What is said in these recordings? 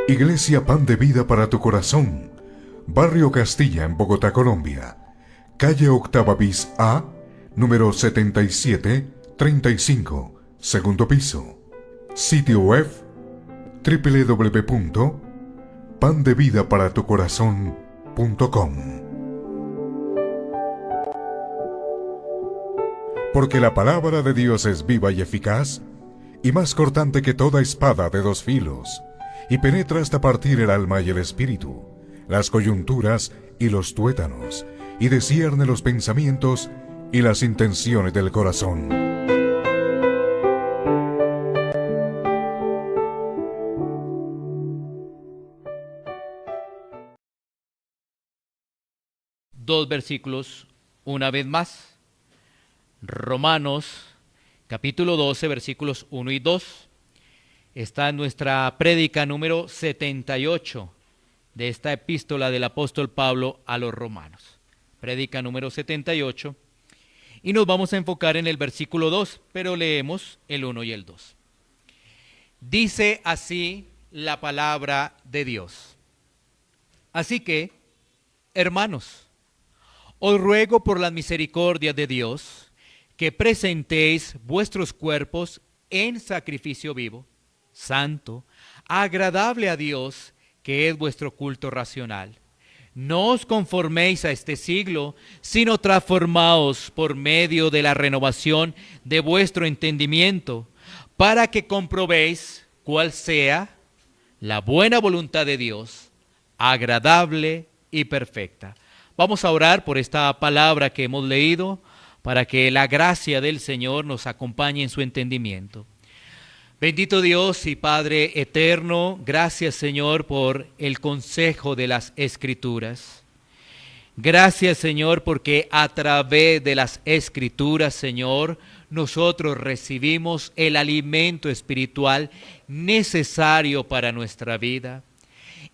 Iglesia Pan de Vida para tu Corazón, Barrio Castilla en Bogotá, Colombia. Calle Octava bis A, número 7735, segundo piso. Sitio web www.pandevidaparatucorazon.com. Porque la palabra de Dios es viva y eficaz, y más cortante que toda espada de dos filos, y penetra hasta partir el alma y el espíritu, las coyunturas y los tuétanos, y discierne los pensamientos y las intenciones del corazón. Dos versículos una vez más. Romanos capítulo 12, versículos 1 y 2. Está en nuestra prédica número 78 de esta epístola del apóstol Pablo a los romanos. Prédica número 78. Y nos vamos a enfocar en el versículo 2, pero leemos el 1 y el 2. Dice así la palabra de Dios. Así que, hermanos, os ruego por las misericordias de Dios que presentéis vuestros cuerpos en sacrificio vivo, santo, agradable a Dios, que es vuestro culto racional. No os conforméis a este siglo, sino transformaos por medio de la renovación de vuestro entendimiento, para que comprobéis cuál sea la buena voluntad de Dios, agradable y perfecta. Vamos a orar por esta palabra que hemos leído, para que la gracia del Señor nos acompañe en su entendimiento. Bendito Dios y Padre eterno, gracias Señor por el consejo de las Escrituras. Gracias Señor porque a través de las Escrituras, Señor, nosotros recibimos el alimento espiritual necesario para nuestra vida.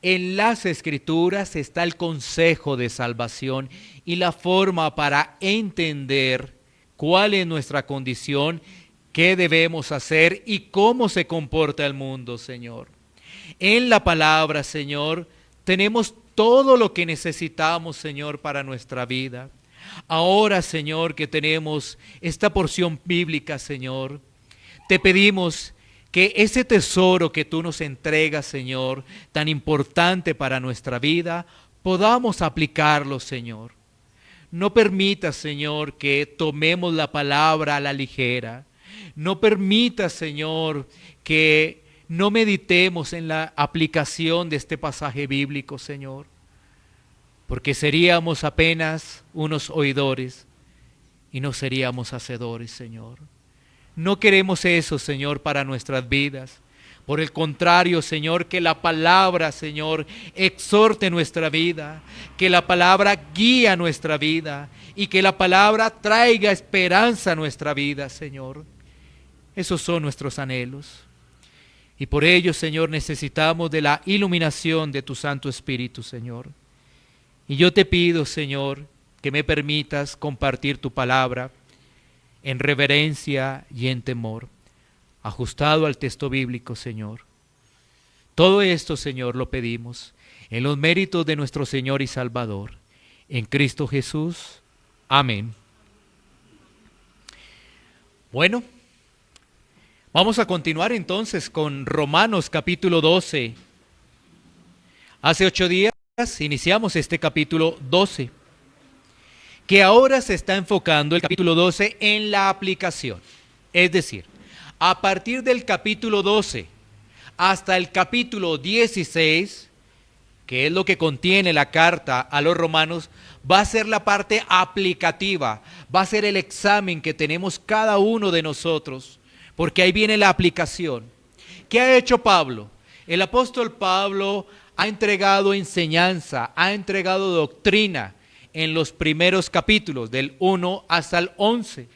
En las Escrituras está el consejo de salvación y la forma para entender cuál es nuestra condición, qué debemos hacer y cómo se comporta el mundo, Señor. En la palabra, Señor, tenemos todo lo que necesitamos, Señor, para nuestra vida. Ahora, Señor, que tenemos esta porción bíblica, Señor, te pedimos que ese tesoro que tú nos entregas, Señor, tan importante para nuestra vida, podamos aplicarlo, Señor. No permitas, Señor, que tomemos la palabra a la ligera. No permitas, Señor, que no meditemos en la aplicación de este pasaje bíblico, Señor, porque seríamos apenas unos oidores y no seríamos hacedores, Señor. No queremos eso, Señor, para nuestras vidas. Por el contrario, Señor, que la palabra, Señor, exhorte nuestra vida, que la palabra guíe nuestra vida y que la palabra traiga esperanza a nuestra vida, Señor. Esos son nuestros anhelos. Y por ello, Señor, necesitamos de la iluminación de tu Santo Espíritu, Señor. Y yo te pido, Señor, que me permitas compartir tu palabra en reverencia y en temor, ajustado al texto bíblico, Señor. Todo esto, Señor, lo pedimos en los méritos de nuestro Señor y Salvador, en Cristo Jesús. Amén. Bueno, vamos a continuar entonces con Romanos capítulo 12. Hace 8 días iniciamos este capítulo 12. Que ahora se está enfocando el capítulo 12 en la aplicación. Es decir, a partir del capítulo 12 hasta el capítulo 16, que es lo que contiene la carta a los romanos, va a ser la parte aplicativa, va a ser el examen que tenemos cada uno de nosotros, porque ahí viene la aplicación. ¿Qué ha hecho Pablo? El apóstol Pablo ha entregado enseñanza, ha entregado doctrina, en los primeros capítulos, del 1 hasta el 11.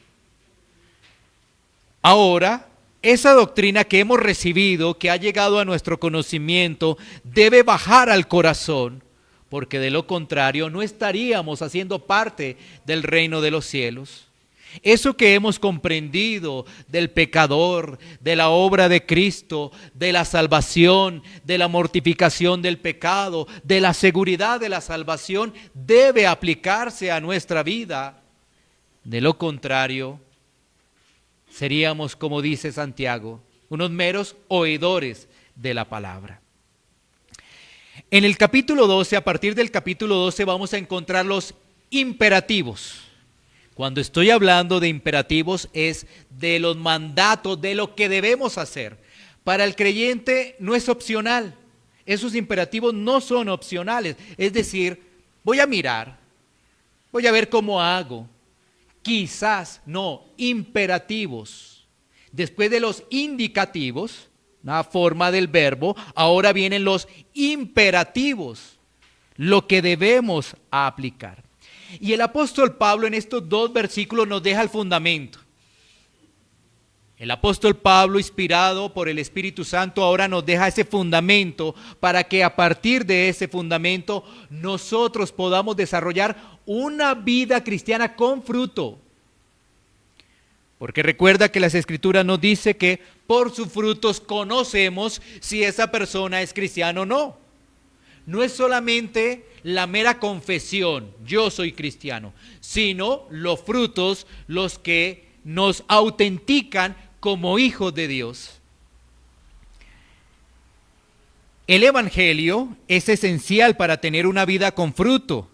Ahora, esa doctrina que hemos recibido, que ha llegado a nuestro conocimiento, debe bajar al corazón, porque de lo contrario no estaríamos haciendo parte del reino de los cielos. Eso que hemos comprendido del pecador, de la obra de Cristo, de la salvación, de la mortificación del pecado, de la seguridad de la salvación, debe aplicarse a nuestra vida. De lo contrario, seríamos, como dice Santiago, unos meros oidores de la palabra. En el capítulo 12, a partir del capítulo 12, vamos a encontrar los imperativos. Cuando estoy hablando de imperativos es de los mandatos, de lo que debemos hacer. Para el creyente no es opcional. Esos imperativos no son opcionales. Es decir, voy a mirar, voy a ver cómo hago. Quizás, no, imperativos. Después de los indicativos, una forma del verbo, ahora vienen los imperativos, lo que debemos aplicar. Y el apóstol Pablo en estos dos versículos nos deja el fundamento. El apóstol Pablo, inspirado por el Espíritu Santo, ahora nos deja ese fundamento para que a partir de ese fundamento nosotros podamos desarrollar una vida cristiana con fruto. Porque recuerda que las Escrituras nos dice que por sus frutos conocemos si esa persona es cristiana o no. No es solamente la mera confesión, yo soy cristiano, sino los frutos los que nos autentican como hijos de Dios. El Evangelio es esencial para tener una vida con fruto.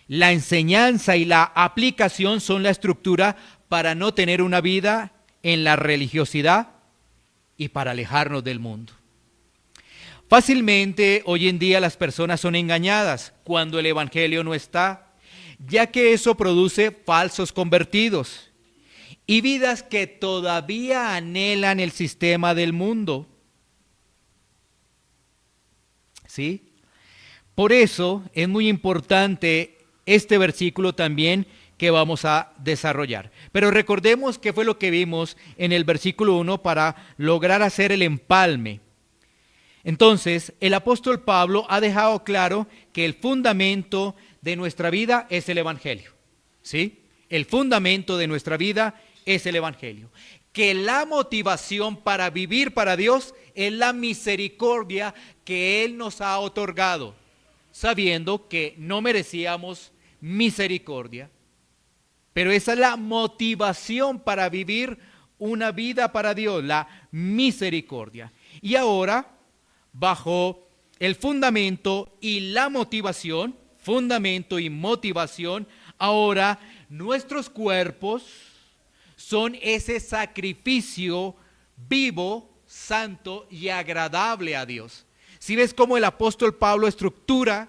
La enseñanza y la aplicación son la estructura para no tener una vida en la religiosidad y para alejarnos del mundo. Fácilmente hoy en día las personas son engañadas cuando el Evangelio no está, ya que eso produce falsos convertidos y vidas que todavía anhelan el sistema del mundo. ¿Sí? Por eso es muy importante este versículo también que vamos a desarrollar. Pero recordemos qué fue lo que vimos en el versículo 1 para lograr hacer el empalme. Entonces, el apóstol Pablo ha dejado claro que el fundamento de nuestra vida es el Evangelio. ¿Sí? El fundamento de nuestra vida es el Evangelio. Que la motivación para vivir para Dios es la misericordia que Él nos ha otorgado, sabiendo que no merecíamos misericordia. Pero esa es la motivación para vivir una vida para Dios, la misericordia. Y ahora, bajo el fundamento y la motivación, fundamento y motivación, ahora nuestros cuerpos son ese sacrificio vivo, santo y agradable a Dios. Si ves cómo el apóstol Pablo estructura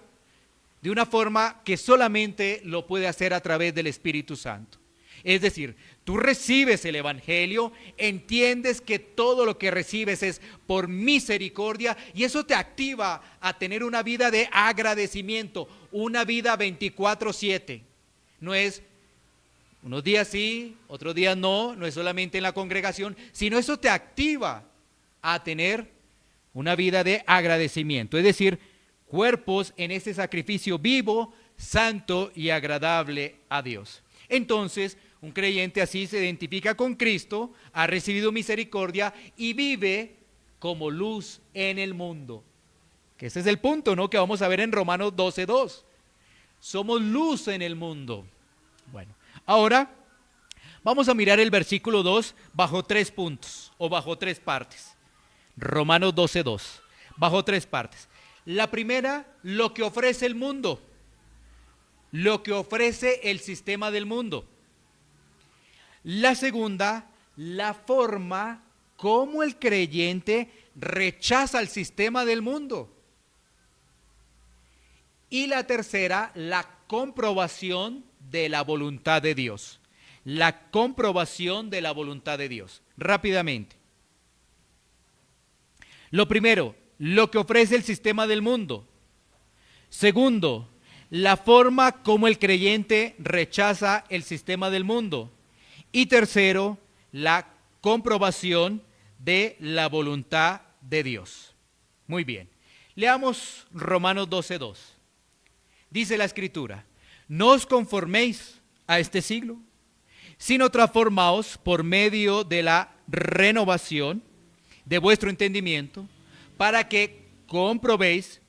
de una forma que solamente lo puede hacer a través del Espíritu Santo. Es decir, tú recibes el Evangelio, entiendes que todo lo que recibes es por misericordia y eso te activa a tener una vida de agradecimiento, una vida 24/7. No es unos días sí, otros días no, no es solamente en la congregación, sino eso te activa a tener una vida de agradecimiento. Es decir, cuerpos en ese sacrificio vivo, santo y agradable a Dios. Entonces, un creyente así se identifica con Cristo, ha recibido misericordia y vive como luz en el mundo. Que ese es el punto, ¿no?, que vamos a ver en Romanos 12:2. Somos luz en el mundo. Bueno, ahora vamos a mirar el versículo 2 bajo 3 puntos o bajo 3 partes. Romanos 12:2, bajo 3 partes. La primera, lo que ofrece el mundo, lo que ofrece el sistema del mundo. La segunda, la forma como el creyente rechaza el sistema del mundo. Y la tercera, la comprobación de la voluntad de Dios. La comprobación de la voluntad de Dios. Rápidamente. Lo primero, lo que ofrece el sistema del mundo. Segundo, la forma como el creyente rechaza el sistema del mundo. Y tercero, la comprobación de la voluntad de Dios. Muy bien, leamos Romanos 12:2. Dice la Escritura, no os conforméis a este siglo, sino transformaos por medio de la renovación de vuestro entendimiento, para que comprobéis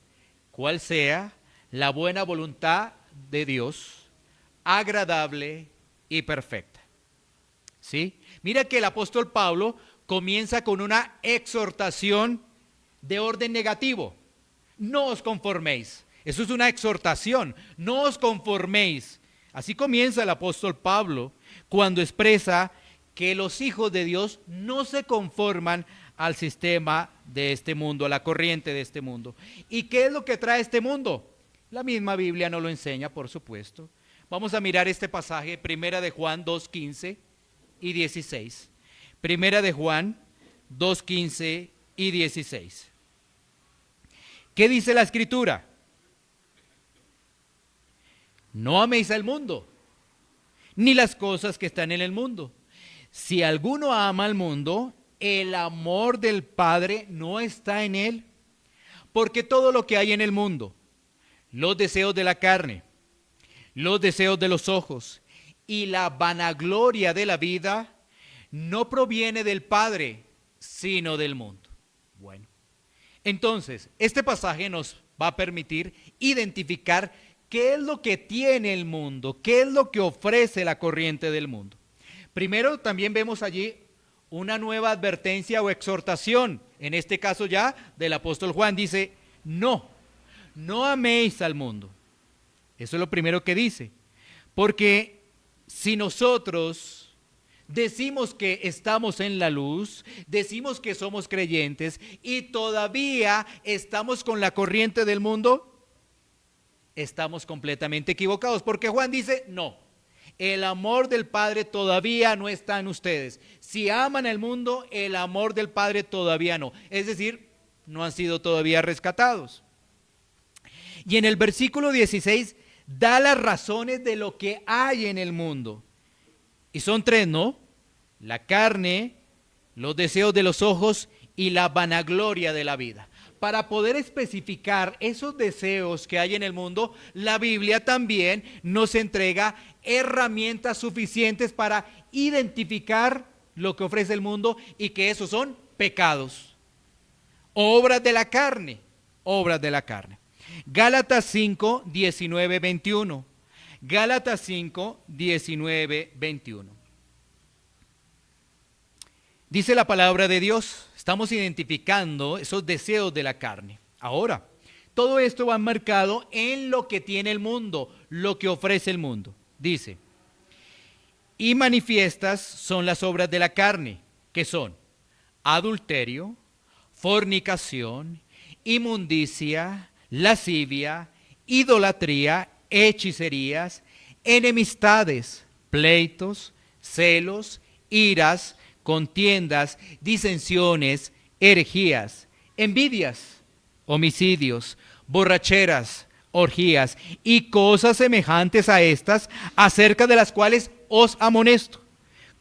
cuál sea la buena voluntad de Dios, agradable y perfecta. ¿Sí? Mira que el apóstol Pablo comienza con una exhortación de orden negativo. No os conforméis. Eso es una exhortación. No os conforméis. Así comienza el apóstol Pablo cuando expresa que los hijos de Dios no se conforman al sistema de este mundo, a la corriente de este mundo. ¿Y qué es lo que trae este mundo? La misma Biblia nos lo enseña, por supuesto. Vamos a mirar este pasaje, Primera de Juan 2:15 y 16. Primera de Juan 2:15 y 16. ¿Qué dice la Escritura? No améis al mundo, ni las cosas que están en el mundo. Si alguno ama al mundo, el amor del Padre no está en él. Porque todo lo que hay en el mundo, los deseos de la carne, los deseos de los ojos y la vanagloria de la vida, no proviene del Padre, sino del mundo. Bueno, entonces, este pasaje nos va a permitir identificar qué es lo que tiene el mundo, qué es lo que ofrece la corriente del mundo. Primero, también vemos allí una nueva advertencia o exhortación, en este caso ya del apóstol Juan, dice, no améis al mundo. Eso es lo primero que dice, porque si nosotros decimos que estamos en la luz, decimos que somos creyentes y todavía estamos con la corriente del mundo, estamos completamente equivocados, porque Juan dice, no, el amor del Padre todavía no está en ustedes. Si aman el mundo, el amor del Padre todavía no. Es decir, no han sido todavía rescatados. Y en el versículo 16 da las razones de lo que hay en el mundo. Y son tres, ¿no? La carne, los deseos de los ojos y la vanagloria de la vida. Para poder especificar esos deseos que hay en el mundo, la Biblia también nos entrega herramientas suficientes para identificar lo que ofrece el mundo y que esos son pecados, obras de la carne, obras de la carne. Gálatas 5, 19, 21. Gálatas 5, 19, 21. Dice la palabra de Dios, estamos identificando esos deseos de la carne. Ahora, todo esto va marcado en lo que tiene el mundo, lo que ofrece el mundo. Dice, y manifiestas son las obras de la carne, que son adulterio, fornicación, inmundicia, lascivia, idolatría, hechicerías, enemistades, pleitos, celos, iras, contiendas, disensiones, herejías, envidias, homicidios, borracheras, orgías y cosas semejantes a estas, acerca de las cuales os amonesto,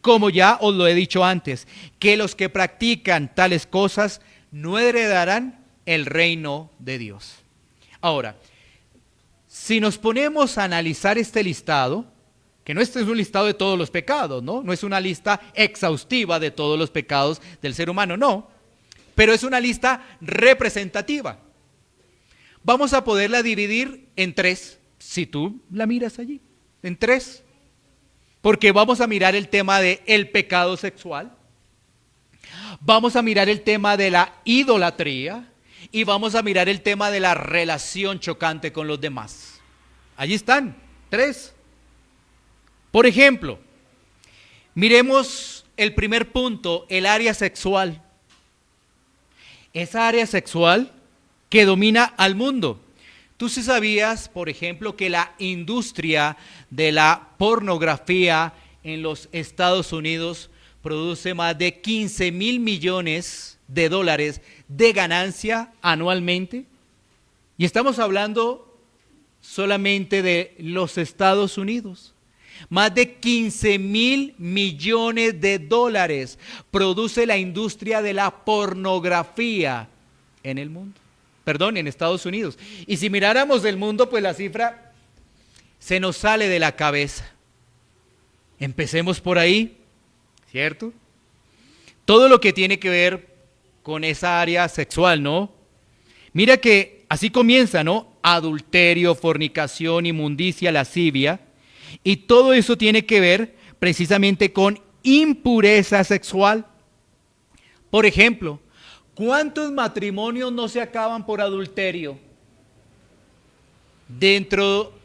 como ya os lo he dicho antes, que los que practican tales cosas no heredarán el reino de Dios. Ahora, si nos ponemos a analizar este listado, que no este es un listado de todos los pecados, ¿no? No es una lista exhaustiva de todos los pecados del ser humano, no, pero es una lista representativa. Vamos a poderla dividir en tres, si tú la miras allí, en tres, porque vamos a mirar el tema del pecado sexual, vamos a mirar el tema de la idolatría y vamos a mirar el tema de la relación chocante con los demás. Allí están, tres. Por ejemplo, miremos el primer punto, el área sexual. Esa área sexual que domina al mundo. ¿Tú sí sabías, por ejemplo, que la industria de la pornografía en los Estados Unidos produce más de 15,000 millones de dólares de ganancia anualmente? Y estamos hablando solamente de los Estados Unidos. Más de 15,000 millones de dólares produce la industria de la pornografía en el mundo. Perdón, en Estados Unidos. Y si miráramos el mundo, pues la cifra se nos sale de la cabeza. Empecemos por ahí, ¿cierto? Todo lo que tiene que ver con esa área sexual, ¿no? Mira que así comienza, ¿no? Adulterio, fornicación, inmundicia, lascivia. Y todo eso tiene que ver precisamente con impureza sexual. Por ejemplo, ¿cuántos matrimonios no se acaban por adulterio? Dentro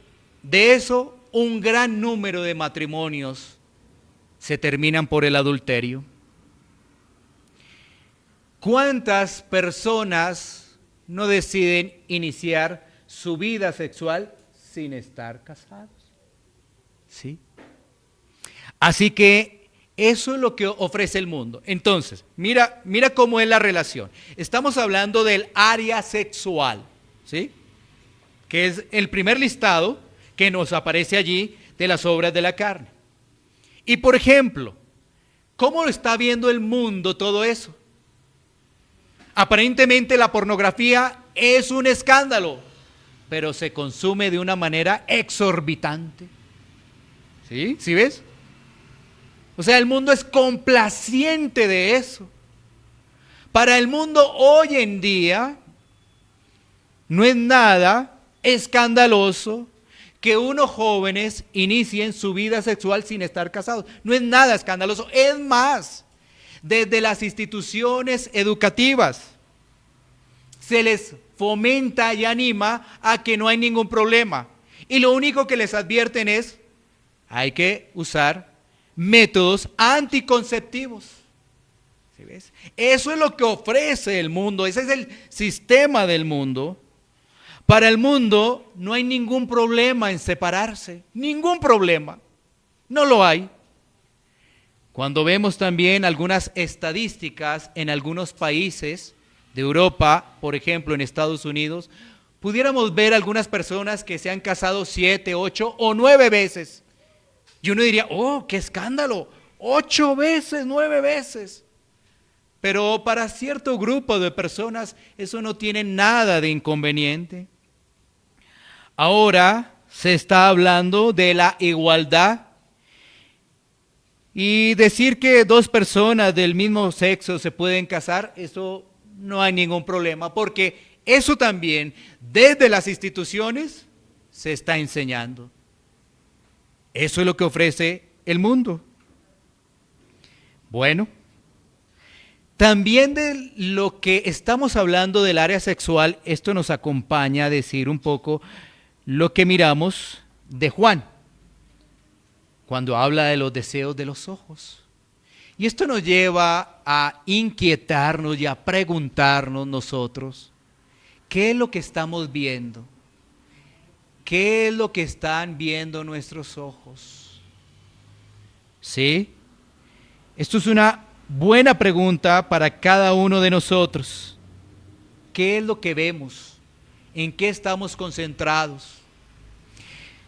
de eso, un gran número de matrimonios se terminan por el adulterio. ¿Cuántas personas no deciden iniciar su vida sexual sin estar casados? ¿Sí? Así que eso es lo que ofrece el mundo. Entonces, mira cómo es la relación. Estamos hablando del área sexual, ¿sí? Que es el primer listado que nos aparece allí de las obras de la carne. Y por ejemplo, ¿cómo lo está viendo el mundo todo eso? Aparentemente la pornografía es un escándalo, pero se consume de una manera exorbitante. ¿Sí? ¿Sí ves? O sea, el mundo es complaciente de eso. Para el mundo hoy en día no es nada escandaloso que unos jóvenes inicien su vida sexual sin estar casados. No es nada escandaloso. Es más, desde las instituciones educativas se les fomenta y anima a que no hay ningún problema. Y lo único que les advierten es, hay que usar métodos anticonceptivos. ¿Sí ves? Eso es lo que ofrece el mundo, ese es el sistema del mundo. Para el mundo no hay ningún problema en separarse, ningún problema, no lo hay. Cuando vemos también algunas estadísticas en algunos países de Europa, por ejemplo en Estados Unidos, pudiéramos ver algunas personas que se han casado 7, 8 o 9 veces. Y uno diría, oh, qué escándalo, 8 veces, 9 veces. Pero para cierto grupo de personas eso no tiene nada de inconveniente. Ahora se está hablando de la igualdad y decir que dos personas del mismo sexo se pueden casar, eso no hay ningún problema, porque eso también desde las instituciones se está enseñando. Eso es lo que ofrece el mundo. Bueno, también de lo que estamos hablando del área sexual, esto nos acompaña a decir un poco lo que miramos de Juan, cuando habla de los deseos de los ojos. Y esto nos lleva a inquietarnos y a preguntarnos nosotros, ¿qué es lo que estamos viendo? ¿Qué es lo que están viendo nuestros ojos? ¿Sí? Esto es una buena pregunta para cada uno de nosotros. ¿Qué es lo que vemos? ¿En qué estamos concentrados?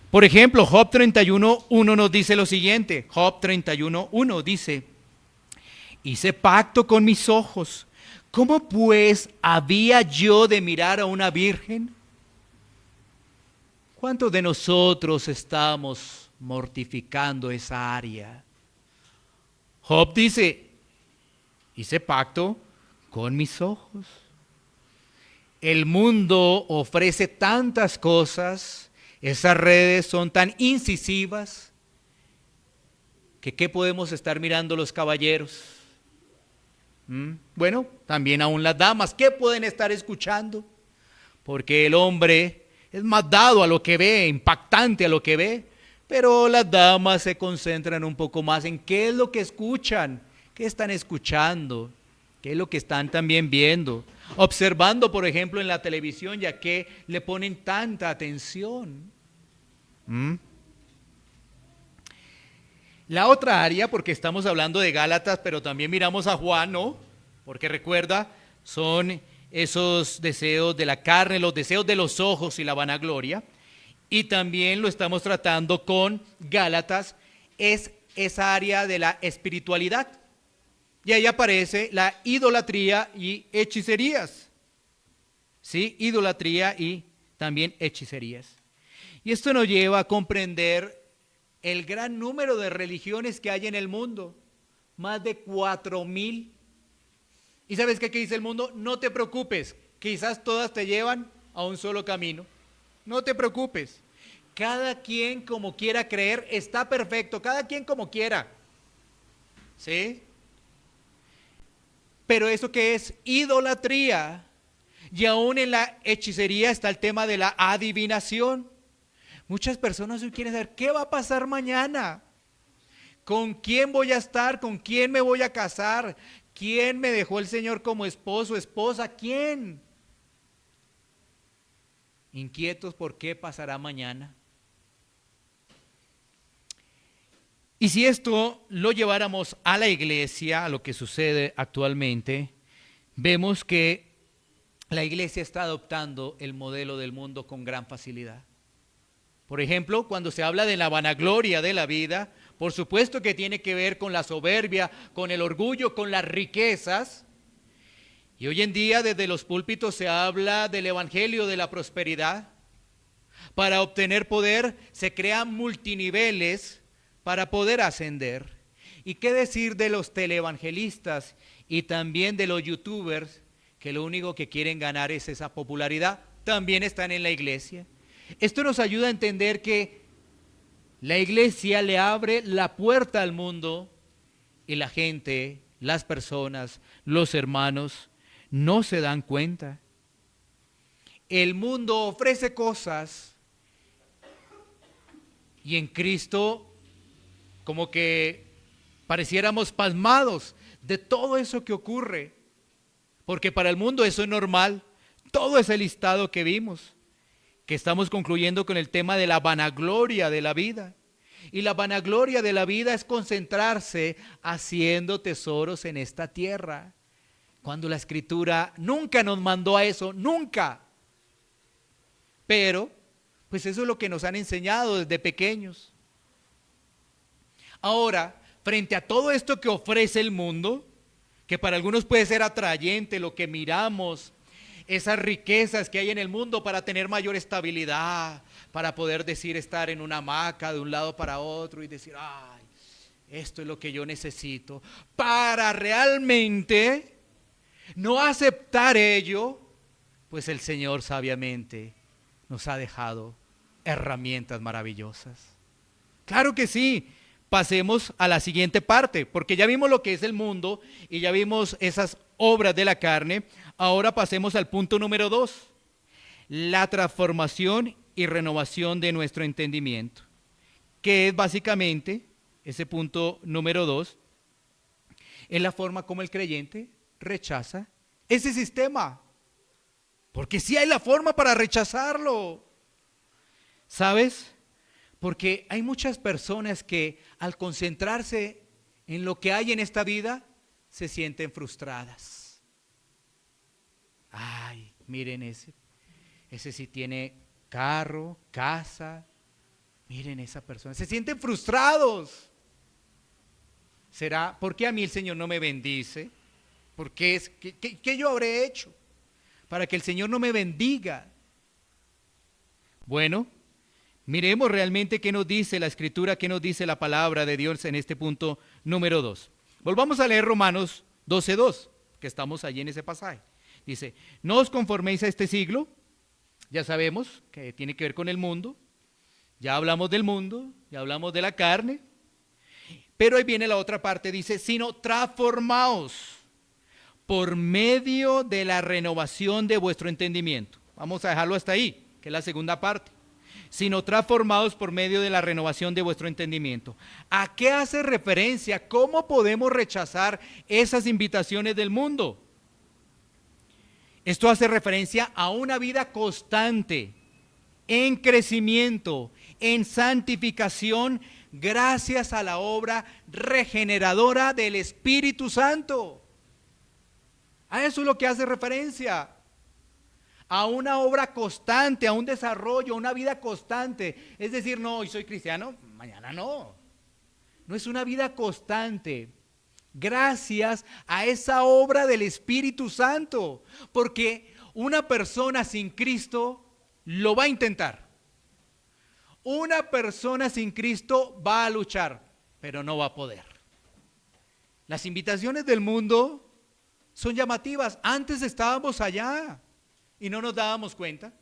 Por ejemplo, Job 31:1 nos dice lo siguiente. Job 31:1 dice, hice pacto con mis ojos. ¿Cómo pues había yo de mirar a una virgen? ¿Cuántos de nosotros estamos mortificando esa área? Job dice, hice pacto con mis ojos. El mundo ofrece tantas cosas, esas redes son tan incisivas, que ¿qué podemos estar mirando los caballeros? Bueno, también aún las damas, ¿qué pueden estar escuchando? Porque el hombre es más dado a lo que ve, impactante a lo que ve, pero las damas se concentran un poco más en qué es lo que escuchan, qué están escuchando, qué es lo que están también viendo, observando, por ejemplo, en la televisión, ya que le ponen tanta atención. La otra área, porque estamos hablando de Gálatas, pero también miramos a Juan, ¿no? Porque recuerda, son esos deseos de la carne, los deseos de los ojos y la vanagloria. Y también lo estamos tratando con Gálatas, es esa área de la espiritualidad. Y ahí aparece la idolatría y hechicerías. ¿Sí? Idolatría y también hechicerías. Y esto nos lleva a comprender el gran número de religiones que hay en el mundo, más de 4,000. ¿Y sabes qué dice el mundo? No te preocupes, quizás todas te llevan a un solo camino. No te preocupes. Cada quien como quiera creer está perfecto, cada quien como quiera. ¿Sí? Pero eso que es idolatría, y aún en la hechicería está el tema de la adivinación. Muchas personas hoy quieren saber qué va a pasar mañana, con quién voy a estar, con quién me voy a casar, quién me dejó el Señor como esposo, esposa, quién. Inquietos por qué pasará mañana. Y si esto lo lleváramos a la iglesia, a lo que sucede actualmente, vemos que la iglesia está adoptando el modelo del mundo con gran facilidad. Por ejemplo, cuando se habla de la vanagloria de la vida, por supuesto que tiene que ver con la soberbia, con el orgullo, con las riquezas. Y hoy en día desde los púlpitos se habla del evangelio de la prosperidad. Para obtener poder se crean multiniveles para poder ascender. ¿Y qué decir de los televangelistas y también de los youtubers que lo único que quieren ganar es esa popularidad? También están en la iglesia. Esto nos ayuda a entender que la iglesia le abre la puerta al mundo y la gente, las personas, los hermanos no se dan cuenta. El mundo ofrece cosas y en Cristo como que pareciéramos pasmados de todo eso que ocurre, porque para el mundo eso es normal, todo ese listado que vimos, que estamos concluyendo con el tema de la vanagloria de la vida. Y la vanagloria de la vida es concentrarse haciendo tesoros en esta tierra, cuando la Escritura nunca nos mandó a eso, nunca. Pero, pues eso es lo que nos han enseñado desde pequeños. Ahora, frente a todo esto que ofrece el mundo, que para algunos puede ser atrayente lo que miramos, esas riquezas que hay en el mundo para tener mayor estabilidad, para poder decir estar en una hamaca de un lado para otro y decir, ay, esto es lo que yo necesito, para realmente no aceptar ello, pues el Señor sabiamente nos ha dejado herramientas maravillosas. Claro que sí. Pasemos a la siguiente parte, porque ya vimos lo que es el mundo y ya vimos esas obras de la carne. Ahora pasemos al punto número 2, la transformación y renovación de nuestro entendimiento, que es básicamente, ese punto número 2, es la forma como el creyente rechaza ese sistema, porque sí hay la forma para rechazarlo. ¿Sabes? Porque hay muchas personas que al concentrarse en lo que hay en esta vida, se sienten frustradas. Ay, miren ese sí tiene carro, casa, miren esa persona, se sienten frustrados. ¿Será? ¿Por qué a mí el Señor no me bendice? ¿Por qué qué yo habré hecho para que el Señor no me bendiga? Bueno, miremos realmente qué nos dice la Escritura, qué nos dice la palabra de Dios en este punto número 2. Volvamos a leer Romanos 12:2, que estamos allí en ese pasaje. Dice, no os conforméis a este siglo, ya sabemos que tiene que ver con el mundo, ya hablamos del mundo, ya hablamos de la carne, pero ahí viene la otra parte, dice, sino transformaos por medio de la renovación de vuestro entendimiento. Vamos a dejarlo hasta ahí, que es la segunda parte. Sino transformados por medio de la renovación de vuestro entendimiento. ¿A qué hace referencia? ¿Cómo podemos rechazar esas invitaciones del mundo? Esto hace referencia a una vida constante, en crecimiento, en santificación, gracias a la obra regeneradora del Espíritu Santo. A eso es lo que hace referencia. A una obra constante, a un desarrollo, a una vida constante. Es decir, no, hoy soy cristiano, mañana no. No es una vida constante. Gracias a esa obra del Espíritu Santo. Porque una persona sin Cristo lo va a intentar. Una persona sin Cristo va a luchar, pero no va a poder. Las invitaciones del mundo son llamativas. Antes estábamos allá y no nos dábamos cuenta.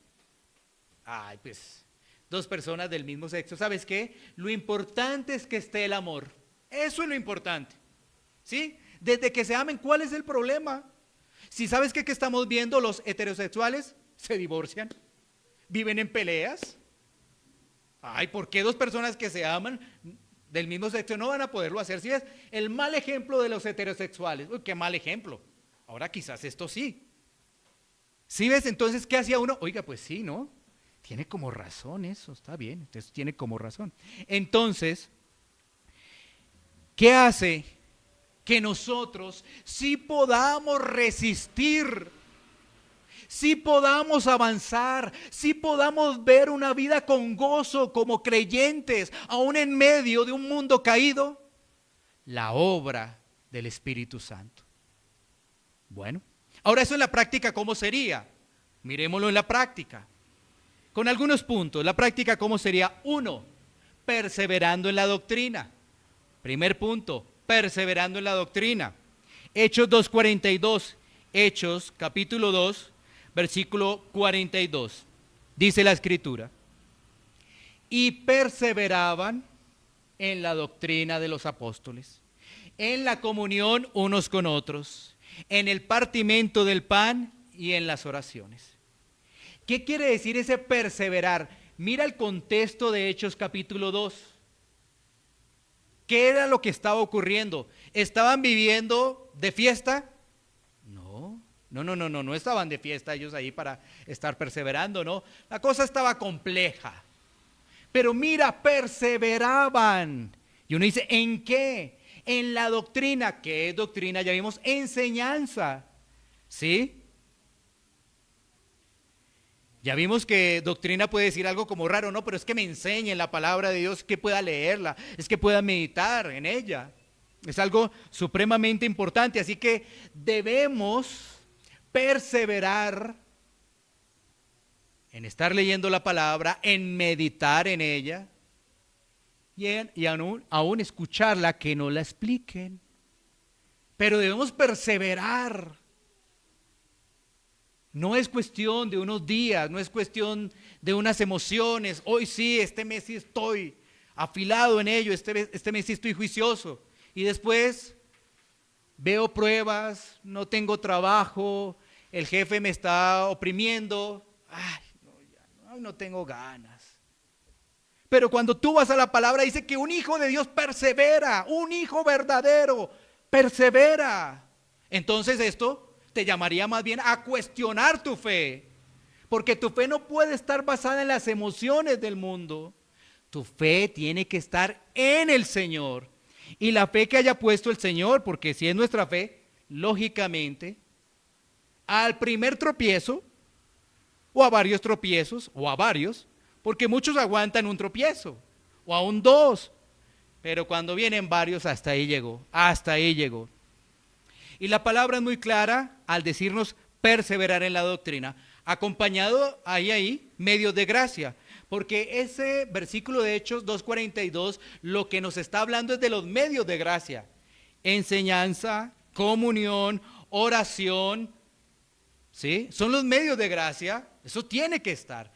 Ay, pues, dos personas del mismo sexo. ¿Sabes qué? Lo importante es que esté el amor. Eso es lo importante. ¿Sí? Desde que se amen, ¿cuál es el problema? Si sabes que estamos viendo, los heterosexuales se divorcian, viven en peleas. Ay, ¿por qué dos personas que se aman del mismo sexo no van a poderlo hacer? Si es el mal ejemplo de los heterosexuales. Uy, qué mal ejemplo. Ahora quizás esto sí. ¿Sí ves? Entonces, ¿qué hacía uno? Oiga, pues sí, ¿no? Tiene como razón eso, está bien, entonces tiene como razón. Entonces, ¿qué hace que nosotros sí podamos resistir? Si podamos avanzar, si podamos ver una vida con gozo como creyentes, aún en medio de un mundo caído, la obra del Espíritu Santo. Bueno, ahora eso en la práctica, ¿cómo sería? Miremoslo en la práctica, con algunos puntos. La práctica, ¿cómo sería? 1, perseverando en la doctrina. Primer punto, perseverando en la doctrina. Hechos 2:42, Hechos capítulo 2, versículo 42, dice la Escritura: y perseveraban en la doctrina de los apóstoles, en la comunión unos con otros, en el partimiento del pan y en las oraciones. ¿Qué quiere decir ese perseverar? Mira el contexto de Hechos capítulo 2. ¿Qué era lo que estaba ocurriendo? ¿Estaban viviendo de fiesta? No estaban de fiesta ellos ahí para estar perseverando, no. La cosa estaba compleja. Pero mira, perseveraban. Y uno dice, ¿en qué? En la doctrina. ¿Qué es doctrina? Ya vimos, enseñanza. ¿Sí? Ya vimos que doctrina puede decir algo como raro, no, pero es que me enseñen la palabra de Dios, que pueda leerla, es que pueda meditar en ella. Es algo supremamente importante, así que debemos perseverar en estar leyendo la palabra, en meditar en ella y aún escucharla, que no la expliquen. Pero debemos perseverar. No es cuestión de unos días, no es cuestión de unas emociones. Hoy sí, este mes sí estoy afilado en ello, este mes sí estoy juicioso. Y después veo pruebas, no tengo trabajo, el jefe me está oprimiendo. Ay, no tengo ganas. Pero cuando tú vas a la palabra, dice que un hijo de Dios persevera, un hijo verdadero persevera. Entonces esto te llamaría más bien a cuestionar tu fe, porque tu fe no puede estar basada en las emociones del mundo. Tu fe tiene que estar en el Señor, y la fe que haya puesto el Señor, porque si es nuestra fe, lógicamente, al primer tropiezo, o a varios tropiezos, o a varios, porque muchos aguantan un tropiezo, o aún dos, pero cuando vienen varios, hasta ahí llegó. Y la palabra es muy clara al decirnos perseverar en la doctrina, acompañado ahí medios de gracia, porque ese versículo de Hechos 2:42 lo que nos está hablando es de los medios de gracia: enseñanza, comunión, oración, ¿sí? Son los medios de gracia, eso tiene que estar.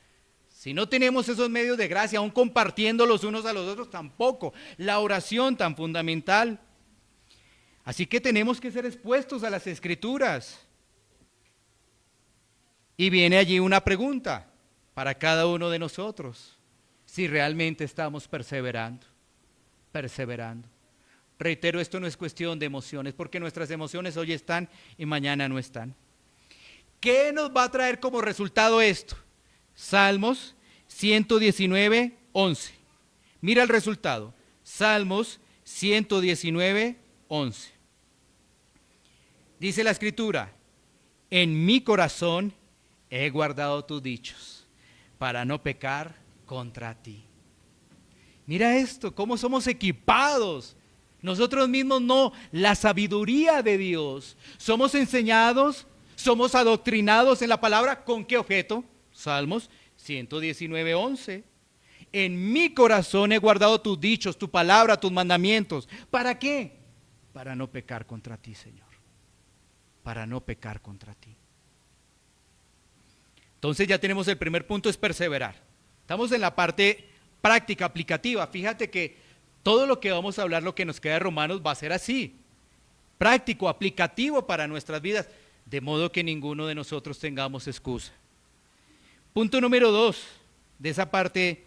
Si no tenemos esos medios de gracia, aún compartiendo los unos a los otros, tampoco. La oración tan fundamental. Así que tenemos que ser expuestos a las Escrituras. Y viene allí una pregunta para cada uno de nosotros: si realmente estamos perseverando. Reitero, esto no es cuestión de emociones, porque nuestras emociones hoy están y mañana no están. ¿Qué nos va a traer como resultado esto? Salmos 119, 11. Mira el resultado. Salmos 119, 11. Dice la Escritura: en mi corazón he guardado tus dichos, para no pecar contra ti. Mira esto, cómo somos equipados. Nosotros mismos no, la sabiduría de Dios. Somos enseñados, somos adoctrinados en la palabra. ¿Con qué objeto? Salmos 119, 11. en mi corazón he guardado tus dichos, tu palabra, tus mandamientos. ¿Para qué? Para no pecar contra ti, Señor. Para no pecar contra ti. Entonces ya tenemos el primer punto, es perseverar. Estamos en la parte práctica, aplicativa. Fíjate que todo lo que vamos a hablar, lo que nos queda de Romanos, va a ser así. Práctico, aplicativo para nuestras vidas. De modo que ninguno de nosotros tengamos excusa. Punto número 2, de esa parte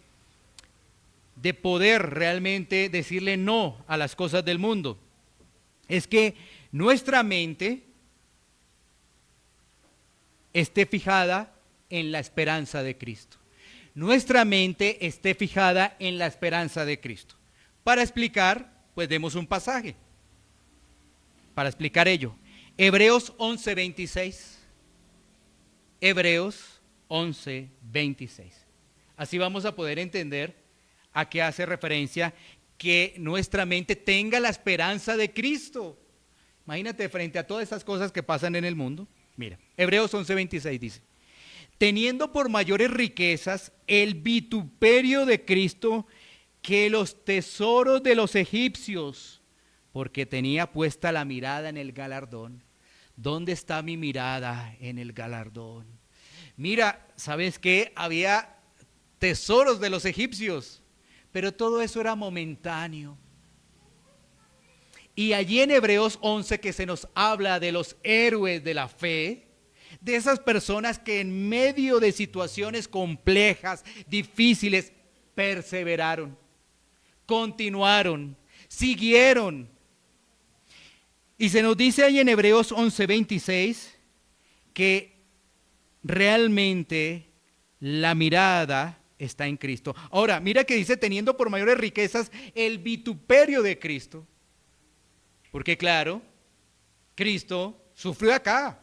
de poder realmente decirle no a las cosas del mundo, es que nuestra mente esté fijada en la esperanza de Cristo. Nuestra mente esté fijada en la esperanza de Cristo. Para explicar, pues demos un pasaje. Para explicar ello, Hebreos 11:26. Hebreos 11:26. Así vamos a poder entender a qué hace referencia que nuestra mente tenga la esperanza de Cristo. Imagínate frente a todas esas cosas que pasan en el mundo. Mira, Hebreos 11:26 dice: teniendo por mayores riquezas el vituperio de Cristo que los tesoros de los egipcios, porque tenía puesta la mirada en el galardón. ¿Dónde está mi mirada? En el galardón. Mira, ¿sabes qué? Había tesoros de los egipcios, pero todo eso era momentáneo. Y allí en Hebreos 11 que se nos habla de los héroes de la fe, de esas personas que en medio de situaciones complejas, difíciles, perseveraron, continuaron, siguieron. Y se nos dice ahí en Hebreos 11:26 que realmente la mirada está en Cristo. Ahora, mira que dice, teniendo por mayores riquezas el vituperio de Cristo. Porque claro, Cristo sufrió acá.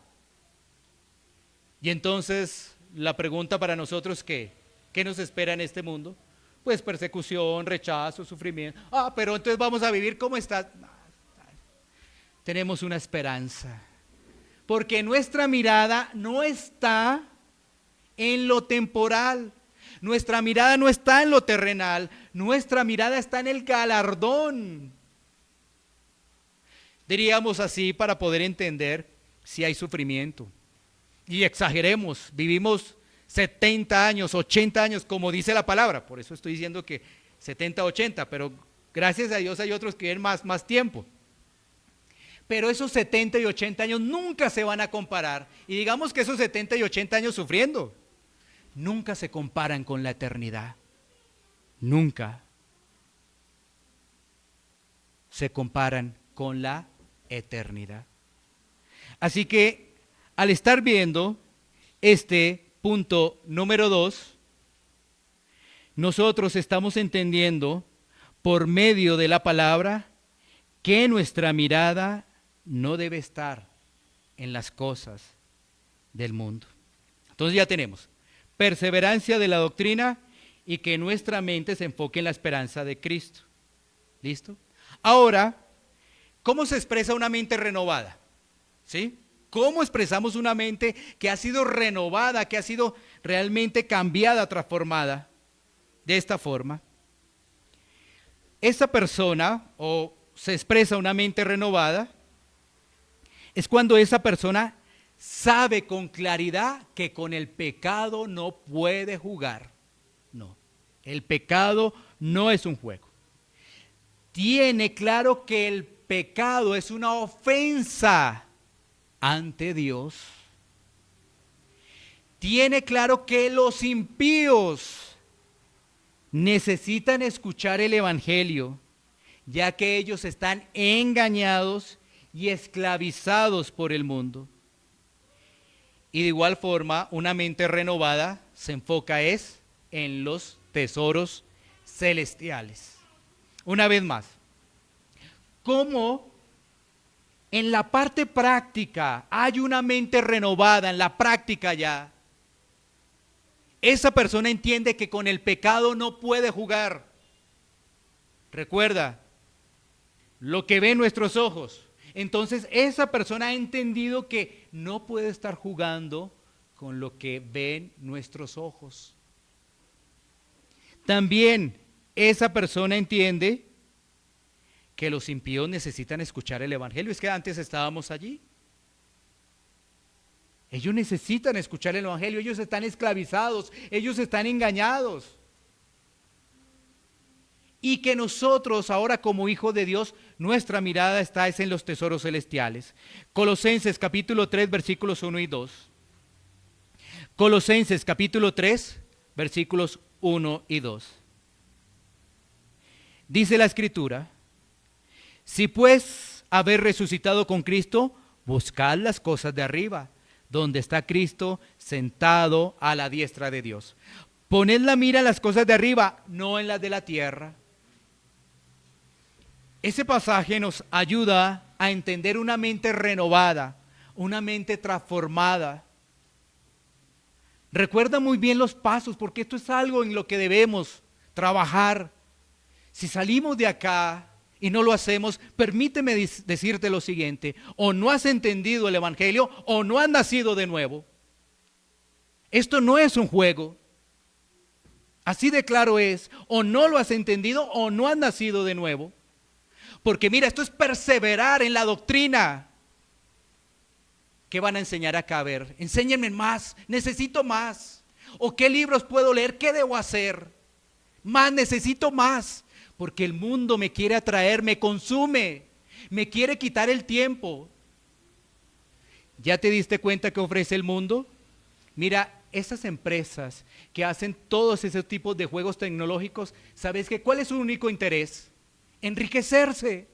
Y entonces la pregunta para nosotros, ¿qué nos espera en este mundo? Pues persecución, rechazo, sufrimiento. Pero entonces vamos a vivir como está. Tenemos una esperanza. Porque nuestra mirada no está en lo temporal. Nuestra mirada no está en lo terrenal. Nuestra mirada está en el galardón. Diríamos así para poder entender si hay sufrimiento. Y exageremos, vivimos 70 años, 80 años, como dice la palabra. Por eso estoy diciendo que 70, 80, pero gracias a Dios hay otros que viven más tiempo. Pero esos 70 y 80 años nunca se van a comparar. Y digamos que esos 70 y 80 años sufriendo, nunca se comparan con la eternidad. Nunca se comparan con la eternidad. Así que al estar viendo este punto número 2, nosotros estamos entendiendo por medio de la palabra que nuestra mirada no debe estar en las cosas del mundo. Entonces ya tenemos perseverancia de la doctrina y que nuestra mente se enfoque en la esperanza de Cristo. ¿Listo? Ahora, ¿cómo se expresa una mente renovada? ¿Sí? ¿Cómo expresamos una mente que ha sido renovada, que ha sido realmente cambiada, transformada? De esta forma. Esa persona, o se expresa una mente renovada, es cuando esa persona sabe con claridad que con el pecado no puede jugar. No, el pecado no es un juego. Tiene claro que el pecado es una ofensa ante Dios. Tiene claro que los impíos necesitan escuchar el evangelio, ya que ellos están engañados y esclavizados por el mundo. Y de igual forma, una mente renovada se enfoca en los tesoros celestiales. Una vez más, ¿cómo en la parte práctica hay una mente renovada, en la práctica ya? Esa persona entiende que con el pecado no puede jugar. Recuerda, lo que ven nuestros ojos. Entonces esa persona ha entendido que no puede estar jugando con lo que ven nuestros ojos. también esa persona entiende que los impíos necesitan escuchar el evangelio. Es que antes estábamos allí. Ellos necesitan escuchar el evangelio, ellos están esclavizados, ellos están engañados. Y que nosotros ahora como hijos de Dios, nuestra mirada está en los tesoros celestiales. Colosenses capítulo 3 versículos 1 y 2. Colosenses capítulo 3 versículos 1 y 2. Dice la Escritura: si pues habéis resucitado con Cristo, buscad las cosas de arriba, donde está Cristo sentado a la diestra de Dios. Poned la mira en las cosas de arriba, no en las de la tierra. Ese pasaje nos ayuda a entender una mente renovada, una mente transformada. Recuerda muy bien los pasos, porque esto es algo en lo que debemos trabajar. Si salimos de acá y no lo hacemos, permíteme decirte lo siguiente: o no has entendido el evangelio o no has nacido de nuevo. Esto no es un juego. Así de claro es: o no lo has entendido o no has nacido de nuevo. Porque mira, esto es perseverar en la doctrina. ¿Qué van a enseñar acá? A ver, enséñenme más, necesito más. ¿O qué libros puedo leer? ¿Qué debo hacer? Más, necesito más. Porque el mundo me quiere atraer, me consume, me quiere quitar el tiempo. ¿Ya te diste cuenta que ofrece el mundo? Mira, esas empresas que hacen todos esos tipos de juegos tecnológicos, ¿sabes qué? ¿Cuál es su único interés? Enriquecerse.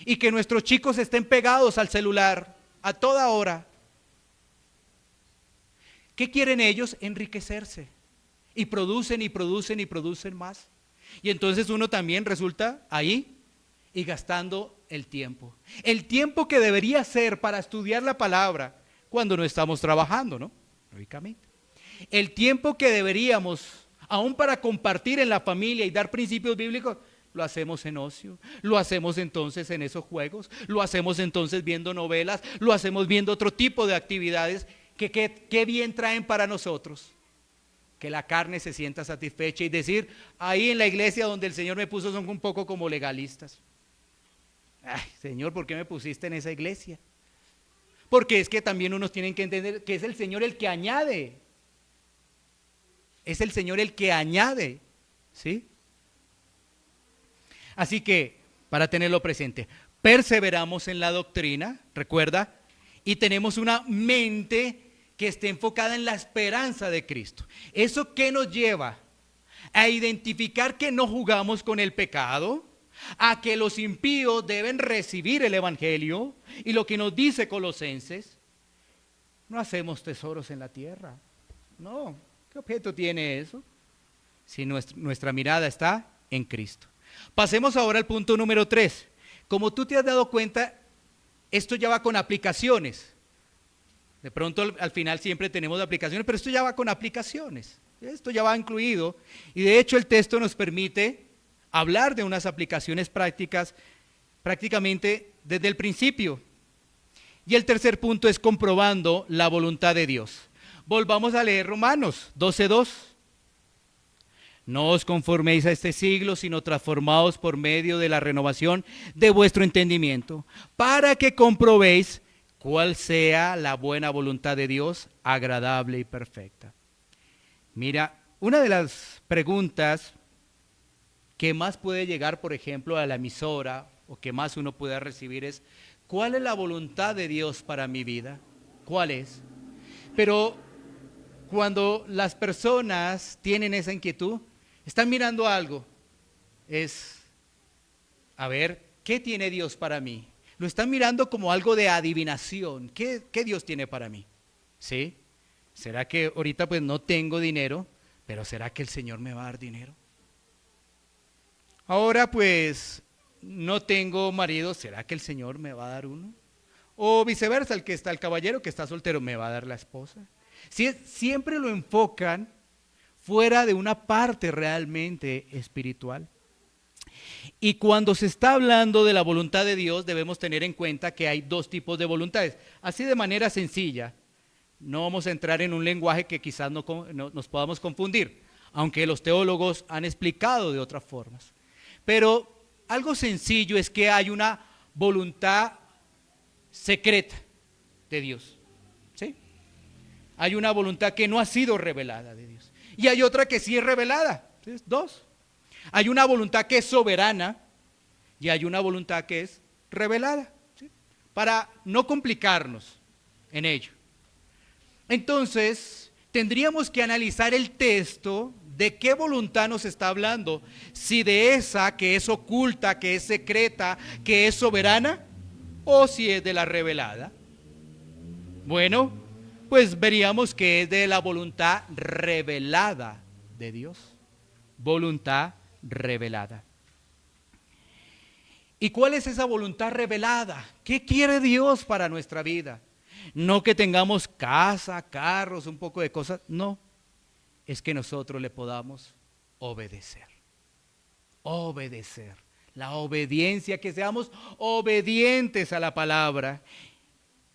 Y que nuestros chicos estén pegados al celular a toda hora. ¿Qué quieren ellos? Enriquecerse. Y producen y producen y producen más. Y entonces uno también resulta ahí y gastando el tiempo. El tiempo que debería ser para estudiar la palabra cuando no estamos trabajando, ¿no? Lógicamente. El tiempo que deberíamos, aún para compartir en la familia y dar principios bíblicos, lo hacemos en ocio, lo hacemos entonces en esos juegos, lo hacemos entonces viendo novelas, lo hacemos viendo otro tipo de actividades que bien traen para nosotros. Que la carne se sienta satisfecha y decir: ahí en la iglesia donde el Señor me puso son un poco como legalistas. Ay, Señor, ¿por qué me pusiste en esa iglesia? Porque es que también unos tienen que entender que es el Señor el que añade. Es el Señor el que añade, ¿sí? Así que, para tenerlo presente, perseveramos en la doctrina, recuerda, y tenemos una mente que esté enfocada en la esperanza de Cristo. ¿Eso qué nos lleva? A identificar que no jugamos con el pecado, a que los impíos deben recibir el evangelio, y lo que nos dice Colosenses: no hacemos tesoros en la tierra. No, ¿qué objeto tiene eso? Si nuestra mirada está en Cristo. Pasemos ahora al punto número 3. Como tú te has dado cuenta, esto ya va con aplicaciones. De pronto al final siempre tenemos aplicaciones, pero esto ya va con aplicaciones. Esto ya va incluido. Y de hecho el texto nos permite hablar de unas aplicaciones prácticas prácticamente desde el principio. Y el tercer punto es comprobando la voluntad de Dios. Volvamos a leer Romanos 12:2. No os conforméis a este siglo, sino transformaos por medio de la renovación de vuestro entendimiento, para que comprobéis cuál sea la buena voluntad de Dios, agradable y perfecta. Mira, una de las preguntas que más puede llegar, por ejemplo, a la emisora, o que más uno pueda recibir es: ¿cuál es la voluntad de Dios para mi vida? ¿Cuál es? Pero cuando las personas tienen esa inquietud, están mirando algo, es, a ver, ¿qué tiene Dios para mí? Lo están mirando como algo de adivinación. ¿Qué Dios tiene para mí? ¿Sí? ¿Será que ahorita pues no tengo dinero, pero será que el Señor me va a dar dinero? Ahora pues no tengo marido, ¿será que el Señor me va a dar uno? O viceversa, el caballero que está soltero, ¿me va a dar la esposa? Siempre lo enfocan fuera de una parte realmente espiritual. Y cuando se está hablando de la voluntad de Dios, debemos tener en cuenta que hay dos tipos de voluntades. Así de manera sencilla, no vamos a entrar en un lenguaje que quizás nos podamos confundir. aunque los teólogos han explicado de otras formas. Pero algo sencillo es que hay una voluntad secreta de Dios, ¿sí? Hay una voluntad que no ha sido revelada de Dios. Y hay otra que sí es revelada, ¿sí? Dos. Hay una voluntad que es soberana y hay una voluntad que es revelada, ¿sí? Para no complicarnos en ello. Entonces, tendríamos que analizar el texto, de qué voluntad nos está hablando, si de esa que es oculta, que es secreta, que es soberana, o si es de la revelada. Bueno, pues veríamos que es de la voluntad revelada de Dios. Voluntad revelada. ¿Y cuál es esa voluntad revelada? ¿Qué quiere Dios para nuestra vida? No que tengamos casa, carros, un poco de cosas, no. Es que nosotros le podamos obedecer. Obedecer. La obediencia, que seamos obedientes a la palabra.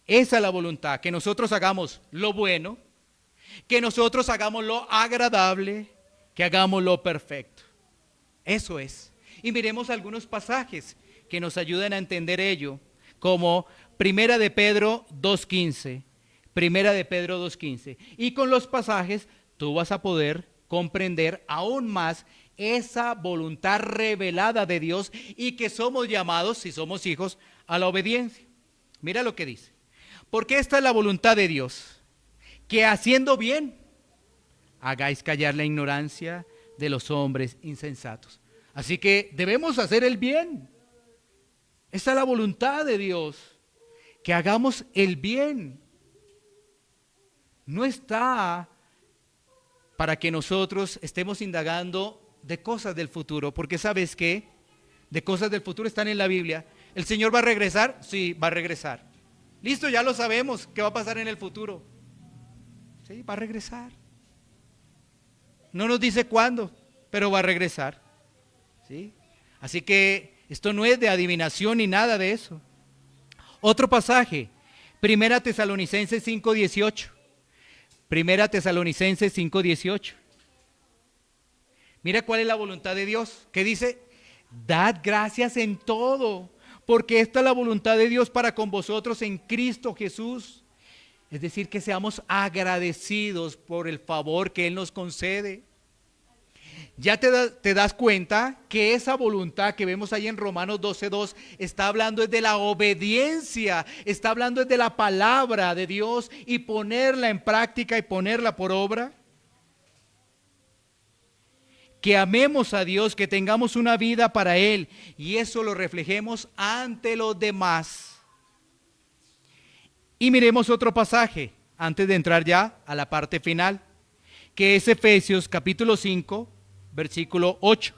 Esa es la voluntad, que nosotros hagamos lo bueno, que nosotros hagamos lo agradable, que hagamos lo perfecto. Eso es. Y miremos algunos pasajes que nos ayuden a entender ello, como Primera de Pedro 2:15, Primera de Pedro 2:15. Y con los pasajes tú vas a poder comprender aún más esa voluntad revelada de Dios y que somos llamados, si somos hijos, a la obediencia. Mira lo que dice. Porque esta es la voluntad de Dios, que haciendo bien, hagáis callar la ignorancia de los hombres insensatos. Así que debemos hacer el bien. Esa es la voluntad de Dios, que hagamos el bien. No está para que nosotros estemos indagando de cosas del futuro, porque ¿sabes qué? De cosas del futuro están en la Biblia. ¿El Señor va a regresar? Sí, va a regresar. Listo, ya lo sabemos, ¿qué va a pasar en el futuro? Sí, va a regresar. No nos dice cuándo, pero va a regresar. ¿Sí? Así que esto no es de adivinación ni nada de eso. Otro pasaje, Primera Tesalonicenses 5:18. Primera Tesalonicenses 5:18. Mira cuál es la voluntad de Dios, que dice, dad gracias en todo, porque esta es la voluntad de Dios para con vosotros en Cristo Jesús. Es decir, que seamos agradecidos por el favor que Él nos concede. Ya te das cuenta que esa voluntad que vemos ahí en Romanos 12:2 está hablando es de la obediencia, está hablando es de la palabra de Dios y ponerla en práctica y ponerla por obra. Que amemos a Dios, que tengamos una vida para Él y eso lo reflejemos ante los demás. Y miremos otro pasaje antes de entrar ya a la parte final, que es Efesios capítulo 5, versículo 8.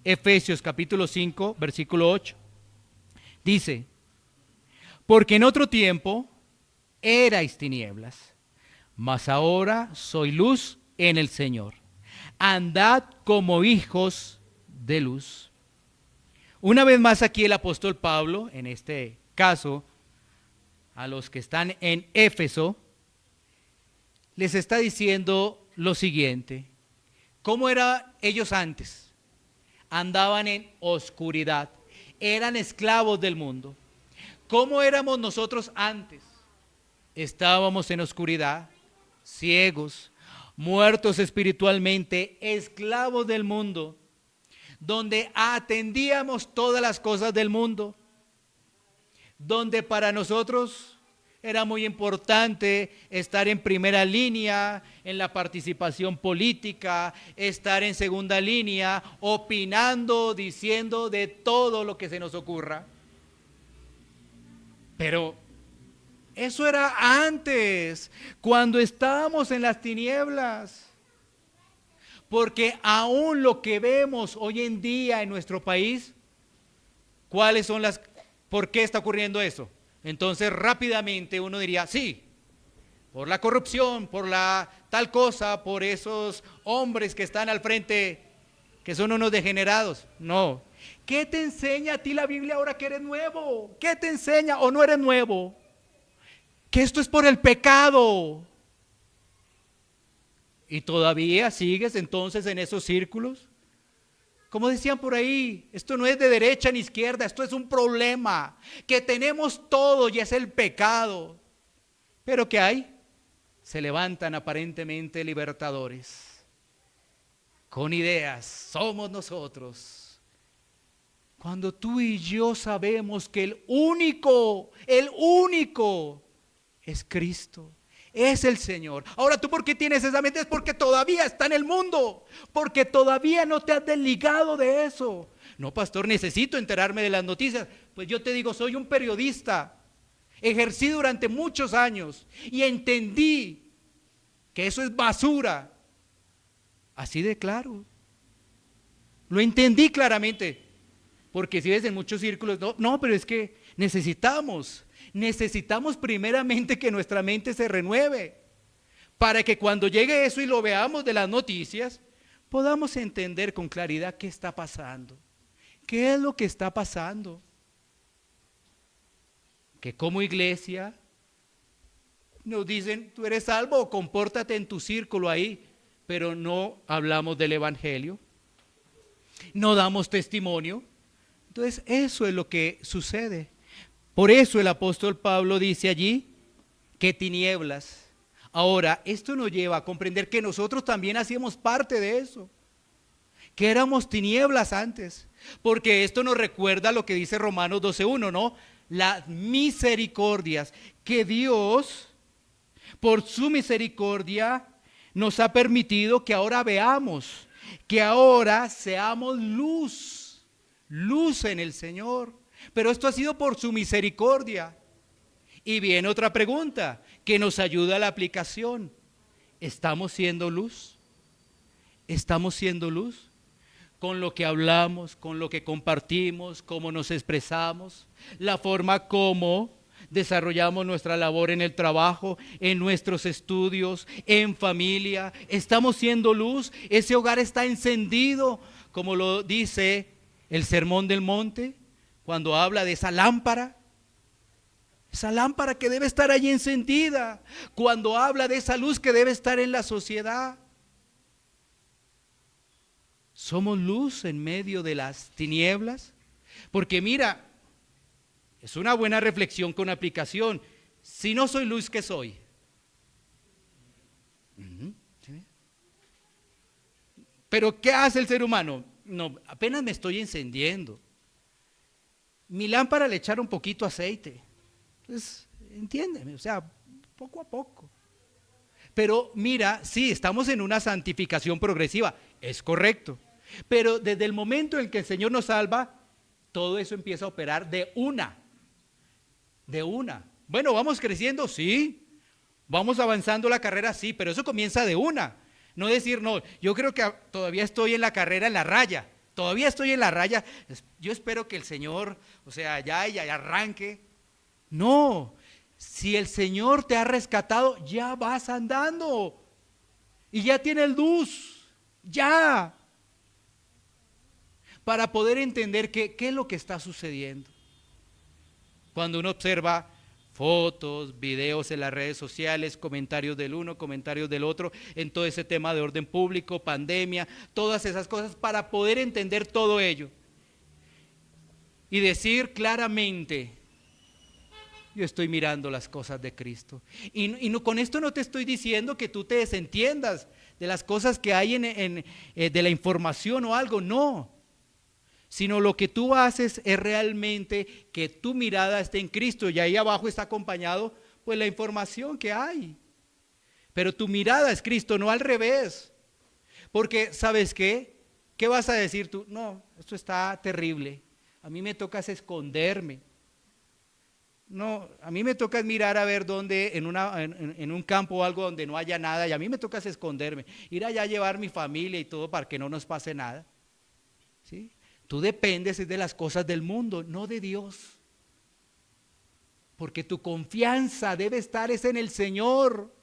Efesios capítulo 5, versículo 8. Dice, porque en otro tiempo erais tinieblas, mas ahora soy luz en el Señor. Andad como hijos de luz. Una vez más aquí el apóstol Pablo, en este caso, a los que están en Éfeso, les está diciendo lo siguiente. ¿Cómo eran ellos antes? Andaban en oscuridad, eran esclavos del mundo. ¿Cómo éramos nosotros antes? Estábamos en oscuridad, ciegos, muertos espiritualmente, esclavos del mundo, donde atendíamos todas las cosas del mundo, donde para nosotros era muy importante estar en primera línea, en la participación política, estar en segunda línea, opinando, diciendo de todo lo que se nos ocurra. Pero eso era antes, cuando estábamos en las tinieblas. Porque aún lo que vemos hoy en día en nuestro país, ¿cuáles son las? ¿Por qué está ocurriendo eso? Entonces rápidamente uno diría, sí, por la corrupción, por la tal cosa, por esos hombres que están al frente, que son unos degenerados. No. ¿Qué te enseña a ti la Biblia ahora que eres nuevo? ¿Qué te enseña o no eres nuevo? Que esto es por el pecado. ¿Y todavía sigues entonces en esos círculos? Como decían por ahí, esto no es de derecha ni izquierda, esto es un problema que tenemos todos y es el pecado. Pero ¿qué hay? Se levantan aparentemente libertadores, con ideas, somos nosotros. Cuando tú y yo sabemos que el único es Cristo. Es el Señor. Ahora, ¿tú por qué tienes esa mente? Es porque todavía está en el mundo, porque todavía no te has desligado de eso. No, pastor, necesito enterarme de las noticias. Pues yo te digo, soy un periodista, ejercí durante muchos años y entendí que eso es basura. Así de claro. Lo entendí claramente, porque si ves en muchos círculos, no, pero es que necesitamos primeramente que nuestra mente se renueve, para que cuando llegue eso y lo veamos de las noticias, podamos entender con claridad qué está pasando. ¿Qué es lo que está pasando? Que como iglesia nos dicen, tú eres salvo, compórtate en tu círculo ahí, pero no hablamos del evangelio, no damos testimonio. Entonces eso es lo que sucede. Por eso el apóstol Pablo dice allí que tinieblas. Ahora, esto nos lleva a comprender que nosotros también hacíamos parte de eso, que éramos tinieblas antes, porque esto nos recuerda lo que dice Romanos 12:1, ¿no? Las misericordias que Dios, por su misericordia, nos ha permitido que ahora veamos, que ahora seamos luz en el Señor. Pero esto ha sido por su misericordia. Y viene otra pregunta que nos ayuda a la aplicación. ¿Estamos siendo luz? ¿Estamos siendo luz? Con lo que hablamos, con lo que compartimos, cómo nos expresamos, la forma como desarrollamos nuestra labor en el trabajo, en nuestros estudios, en familia. ¿Estamos siendo luz? ¿Ese hogar está encendido? Como lo dice el Sermón del Monte, cuando habla de esa lámpara que debe estar allí encendida, cuando habla de esa luz que debe estar en la sociedad. ¿Somos luz en medio de las tinieblas? Porque mira, es una buena reflexión con aplicación. Si no soy luz, ¿qué soy? ¿Sí? Pero ¿qué hace el ser humano? No, apenas me estoy encendiendo. Mi lámpara le echaron un poquito aceite. Entonces, entiéndeme, o sea, poco a poco. Pero mira, sí, estamos en una santificación progresiva, es correcto. Pero desde el momento en que el Señor nos salva, todo eso empieza a operar de una. Bueno, vamos creciendo, sí. Vamos avanzando la carrera, sí, pero eso comienza de una. No decir, no, yo creo que todavía estoy en la carrera, en la raya. Todavía estoy en la raya, yo espero que el Señor, o sea, ya arranque. No, si el Señor te ha rescatado, ya vas andando y ya tienes luz, ya, para poder entender qué es lo que está sucediendo. Cuando uno observa fotos, videos en las redes sociales, comentarios del uno, comentarios del otro, en todo ese tema de orden público, pandemia, todas esas cosas, para poder entender todo ello y decir claramente, yo estoy mirando las cosas de Cristo. Y no, con esto no te estoy diciendo que tú te desentiendas de las cosas que hay de la información o algo, no. Sino lo que tú haces es realmente que tu mirada esté en Cristo, y ahí abajo está acompañado pues la información que hay. Pero tu mirada es Cristo, no al revés. Porque ¿sabes qué? ¿Qué vas a decir tú? No, esto está terrible. A mí me toca esconderme. No, a mí me toca mirar a ver dónde, en un campo o algo donde no haya nada, y a mí me toca esconderme. Ir allá a llevar mi familia y todo para que no nos pase nada. ¿Sí? Tú dependes de las cosas del mundo, no de Dios. Porque tu confianza debe estar en el Señor.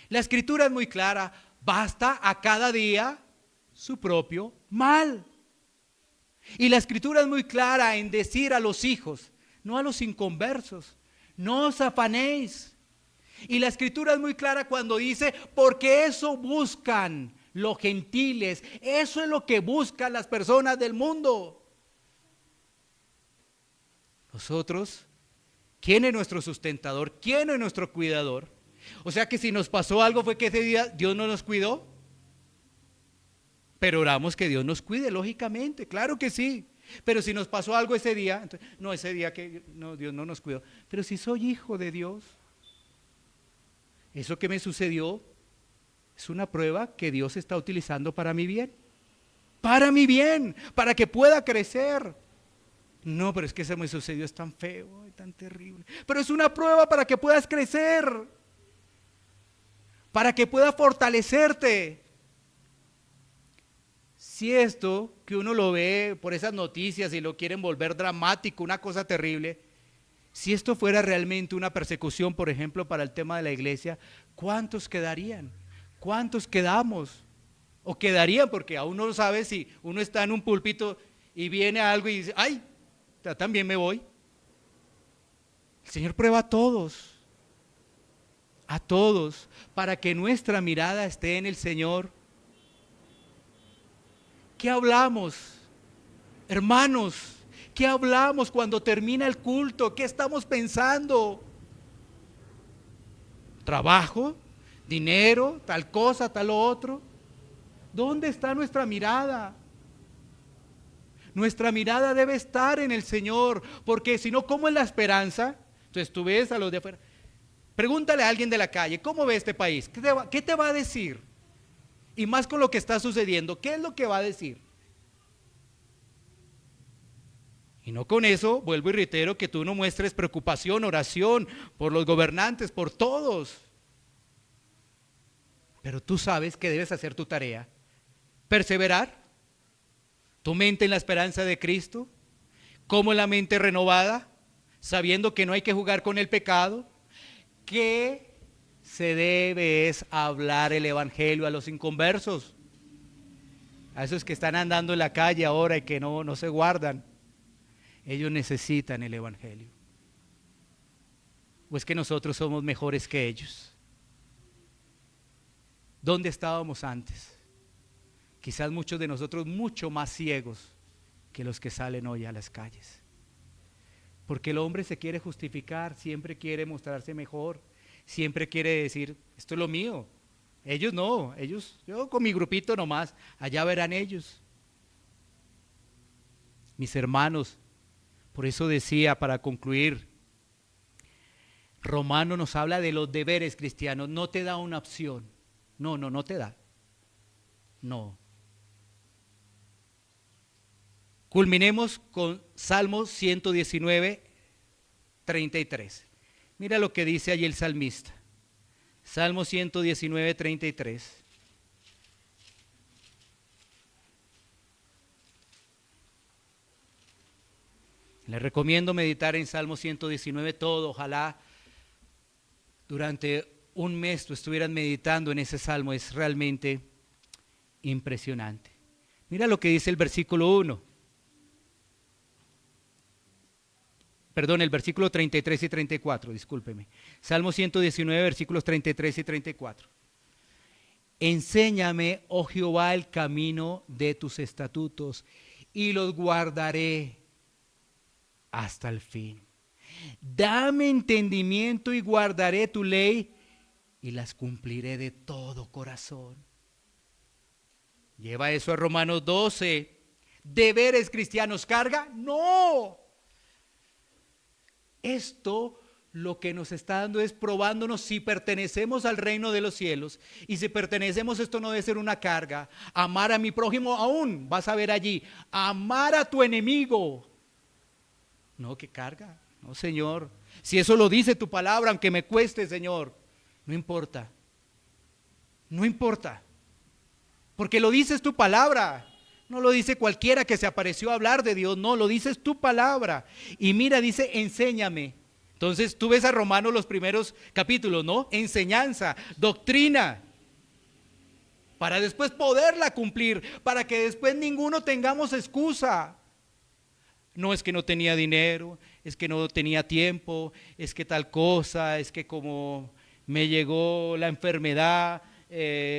La Escritura es muy clara, basta a cada día su propio mal. Y la Escritura es muy clara en decir a los hijos, no a los inconversos, no os afanéis. Y la escritura es muy clara cuando dice, porque eso buscan los gentiles, eso es lo que buscan las personas del mundo. Nosotros, ¿quién es nuestro sustentador? ¿Quién es nuestro cuidador? O sea que si nos pasó algo fue que ese día Dios no nos cuidó. Pero oramos que Dios nos cuide, lógicamente, claro que sí. Pero si nos pasó algo ese día, entonces, no, ese día que no, Dios no nos cuidó. Pero si soy hijo de Dios, eso que me sucedió es una prueba que Dios está utilizando para mi bien. Para mi bien, para que pueda crecer. No, pero es que eso me sucedió, es tan feo, tan terrible. Pero es una prueba para que puedas crecer. Para que puedas fortalecerte. Si esto, que uno lo ve por esas noticias y lo quieren volver dramático, una cosa terrible, si esto fuera realmente una persecución, por ejemplo, para el tema de la iglesia, ¿cuántos quedarían? ¿Cuántos quedamos? O quedarían, porque aún no lo sabe si uno está en un púlpito y viene algo y dice, ay, también me voy. El Señor prueba a todos, para que nuestra mirada esté en el Señor. ¿Qué hablamos, hermanos? ¿Qué hablamos cuando termina el culto? ¿Qué estamos pensando? ¿Trabajo? ¿Dinero? ¿Tal cosa? ¿Tal otro? ¿Dónde está nuestra mirada? Nuestra mirada debe estar en el Señor, porque si no, ¿cómo es la esperanza? Entonces tú ves a los de afuera. Pregúntale a alguien de la calle, ¿cómo ve este país? ¿Qué te va a decir? Y más con lo que está sucediendo, ¿qué es lo que va a decir? Y no con eso, vuelvo y reitero, que tú no muestres preocupación, oración por los gobernantes, por todos. Pero tú sabes que debes hacer tu tarea. Perseverar, tu mente en la esperanza de Cristo, como la mente renovada, sabiendo que no hay que jugar con el pecado, que se debe es hablar el evangelio a los inconversos, a esos que están andando en la calle ahora y que no se guardan. Ellos necesitan el evangelio. ¿O es que nosotros somos mejores que ellos? ¿Dónde estábamos antes? Quizás muchos de nosotros mucho más ciegos que los que salen hoy a las calles. Porque el hombre se quiere justificar, siempre quiere mostrarse mejor, siempre quiere decir, esto es lo mío. Ellos no, yo con mi grupito nomás, allá verán ellos. Mis hermanos, por eso decía para concluir, Romano nos habla de los deberes cristianos, no te da una opción, no te da, no. Culminemos con Salmo 119, 33. Mira lo que dice allí el salmista. Salmo 119, 33. Les recomiendo meditar en Salmo 119 todo. Ojalá durante un mes tú estuvieras meditando en ese salmo. Es realmente impresionante. Mira lo que dice el versículo 1. Perdón, el versículo 33 y 34, discúlpeme. Salmo 119, versículos 33 y 34. Enséñame, oh Jehová, el camino de tus estatutos y los guardaré hasta el fin. Dame entendimiento y guardaré tu ley y las cumpliré de todo corazón. Lleva eso a Romanos 12. ¿Deberes cristianos carga? No. Esto lo que nos está dando es probándonos si pertenecemos al reino de los cielos. Y si pertenecemos, esto no debe ser una carga. Amar a mi prójimo aún, vas a ver allí. Amar a tu enemigo. No, ¿qué carga? No, Señor. Si eso lo dice tu palabra, aunque me cueste, Señor, no importa. No importa. Porque lo dices tu palabra. No lo dice cualquiera que se apareció a hablar de Dios, no, lo dices tu palabra. Y mira, dice, enséñame. Entonces tú ves a Romanos los primeros capítulos, ¿no? Enseñanza, doctrina, para después poderla cumplir, para que después ninguno tengamos excusa. No es que no tenía dinero, es que no tenía tiempo, es que tal cosa, es que como me llegó la enfermedad,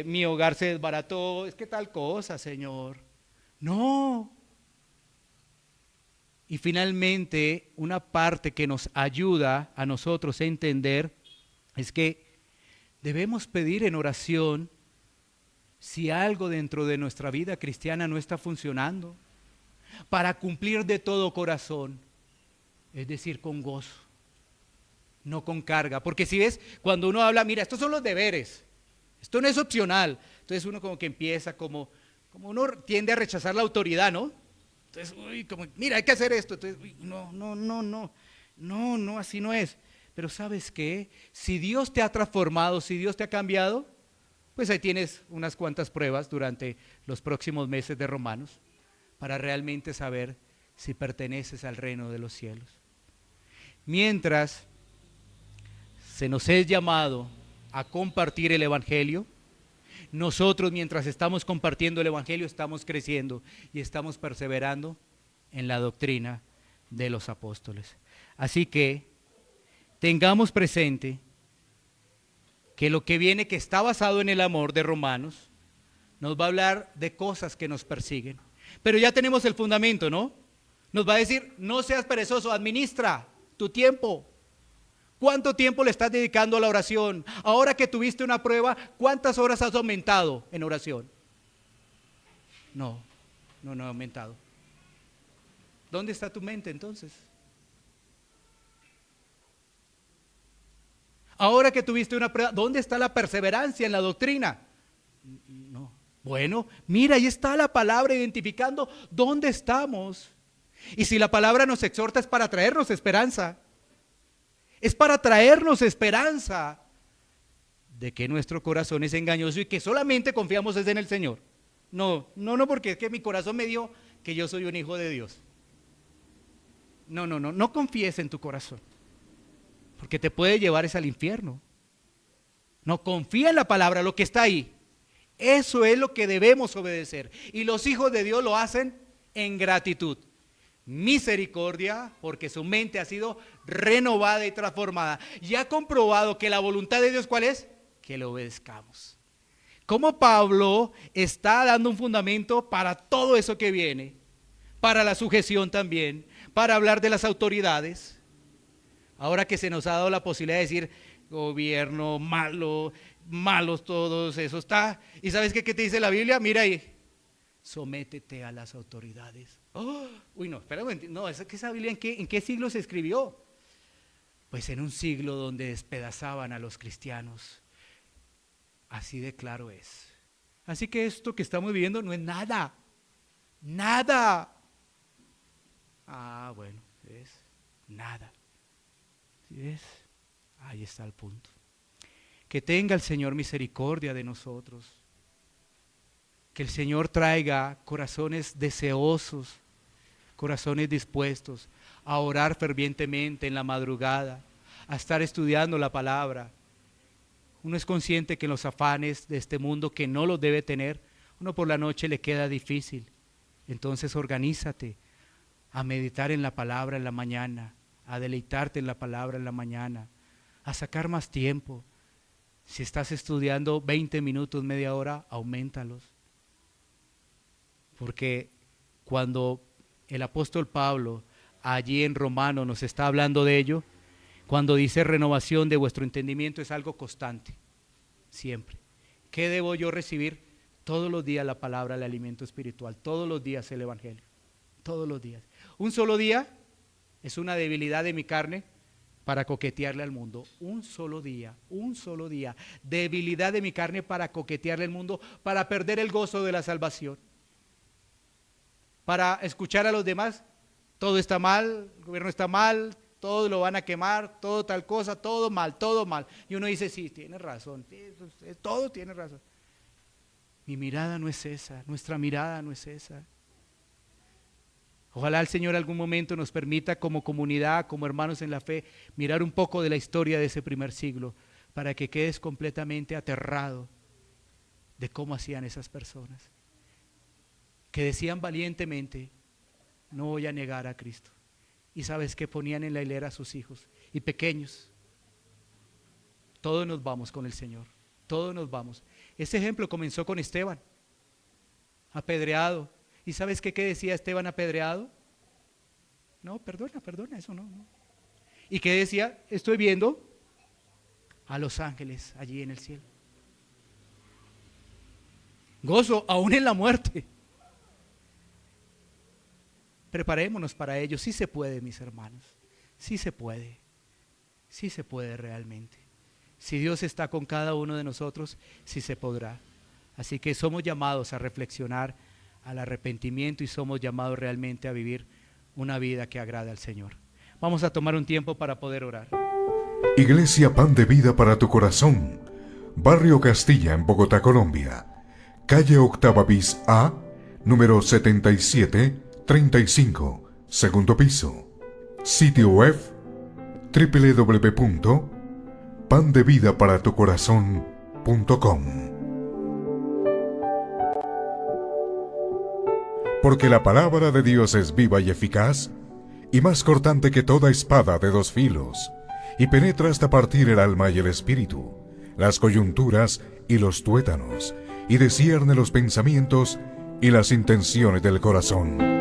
mi hogar se desbarató, es que tal cosa, Señor. No. Y finalmente, una parte que nos ayuda a nosotros a entender es que debemos pedir en oración si algo dentro de nuestra vida cristiana no está funcionando, para cumplir de todo corazón, es decir, con gozo, no con carga. Porque si ves, cuando uno habla, mira, estos son los deberes, esto no es opcional, entonces uno como que empieza, como uno tiende a rechazar la autoridad, ¿no? Entonces, uy, como, mira, hay que hacer esto, entonces, uy, no, así no es. Pero ¿sabes qué? Si Dios te ha transformado, si Dios te ha cambiado, pues ahí tienes unas cuantas pruebas durante los próximos meses de Romanos para realmente saber si perteneces al reino de los cielos. Mientras se nos es llamado a compartir el Evangelio, nosotros mientras estamos compartiendo el Evangelio estamos creciendo y estamos perseverando en la doctrina de los apóstoles. Así que tengamos presente que lo que viene, que está basado en el amor de Romanos, nos va a hablar de cosas que nos persiguen. Pero ya tenemos el fundamento, ¿no? Nos va a decir, no seas perezoso, administra tu tiempo. ¿Cuánto tiempo le estás dedicando a la oración? Ahora que tuviste una prueba, ¿cuántas horas has aumentado en oración? No he aumentado. ¿Dónde está tu mente entonces? Ahora que tuviste una prueba, ¿dónde está la perseverancia en la doctrina? No. Bueno, mira, ahí está la palabra identificando dónde estamos. Y si la palabra nos exhorta es para traernos esperanza. Es para traernos esperanza de que nuestro corazón es engañoso y que solamente confiamos es en el Señor. No, porque es que mi corazón me dio que yo soy un hijo de Dios. No confíes en tu corazón, porque te puede llevar es al infierno. No, confía en la palabra, lo que está ahí. Eso es lo que debemos obedecer. Y los hijos de Dios lo hacen en gratitud. Misericordia, porque su mente ha sido renovada y transformada. Y ha comprobado que la voluntad de Dios, ¿cuál es? Que le obedezcamos. Como Pablo está dando un fundamento para todo eso que viene, para la sujeción también, para hablar de las autoridades. Ahora que se nos ha dado la posibilidad de decir, gobierno malo, malos todos, eso está. ¿Y sabes qué te dice la Biblia? Mira ahí, sométete a las autoridades. Espera un momento, no, esa Biblia ¿en qué siglo se escribió? Pues en un siglo donde despedazaban a los cristianos. Así de claro es. Así que esto que estamos viviendo no es nada. Bueno, es nada. ¿Sí ves? Ahí está el punto. Que tenga el Señor misericordia de nosotros. Que el Señor traiga corazones deseosos, corazones dispuestos a orar fervientemente en la madrugada, a estar estudiando la palabra. Uno es consciente que en los afanes de este mundo, que no los debe tener, uno por la noche le queda difícil. Entonces organízate a meditar en la palabra en la mañana, a deleitarte en la palabra en la mañana, a sacar más tiempo. Si estás estudiando 20 minutos, media hora, aumentalos. Porque cuando el apóstol Pablo allí en Romanos nos está hablando de ello, cuando dice renovación de vuestro entendimiento, es algo constante, siempre. ¿Qué debo yo recibir? Todos los días la palabra, el alimento espiritual, todos los días el evangelio, todos los días. Un solo día es una debilidad de mi carne para coquetearle al mundo. Un solo día, debilidad de mi carne para coquetearle al mundo, para perder el gozo de la salvación. Para escuchar a los demás, todo está mal, el gobierno está mal, todo lo van a quemar, todo tal cosa, todo mal. Y uno dice, sí, tiene razón, todo tiene razón. Mi mirada no es esa, nuestra mirada no es esa. Ojalá el Señor algún momento nos permita como comunidad, como hermanos en la fe, mirar un poco de la historia de ese primer siglo, para que quedes completamente aterrado de cómo hacían esas personas. Que decían valientemente, no voy a negar a Cristo. Y sabes que ponían en la hilera a sus hijos y pequeños. Todos nos vamos con el Señor, todos nos vamos. Este ejemplo comenzó con Esteban, apedreado. ¿Y sabes qué decía Esteban apedreado? No, perdona, eso no. ¿Y qué decía? Estoy viendo a los ángeles allí en el cielo. Gozo aún en la muerte. Preparémonos para ello. Sí se puede, mis hermanos. Sí se puede. Sí se puede realmente. Si Dios está con cada uno de nosotros, sí se podrá. Así que somos llamados a reflexionar, al arrepentimiento, y somos llamados realmente a vivir una vida que agrade al Señor. Vamos a tomar un tiempo para poder orar. Iglesia Pan de Vida para tu Corazón, Barrio Castilla, en Bogotá, Colombia. Calle Octava bis A, número 7735, segundo piso. Sitio web www.pandevidaparatucorazon.com. Porque la palabra de Dios es viva y eficaz, y más cortante que toda espada de dos filos, y penetra hasta partir el alma y el espíritu, las coyunturas y los tuétanos, y discierne los pensamientos y las intenciones del corazón.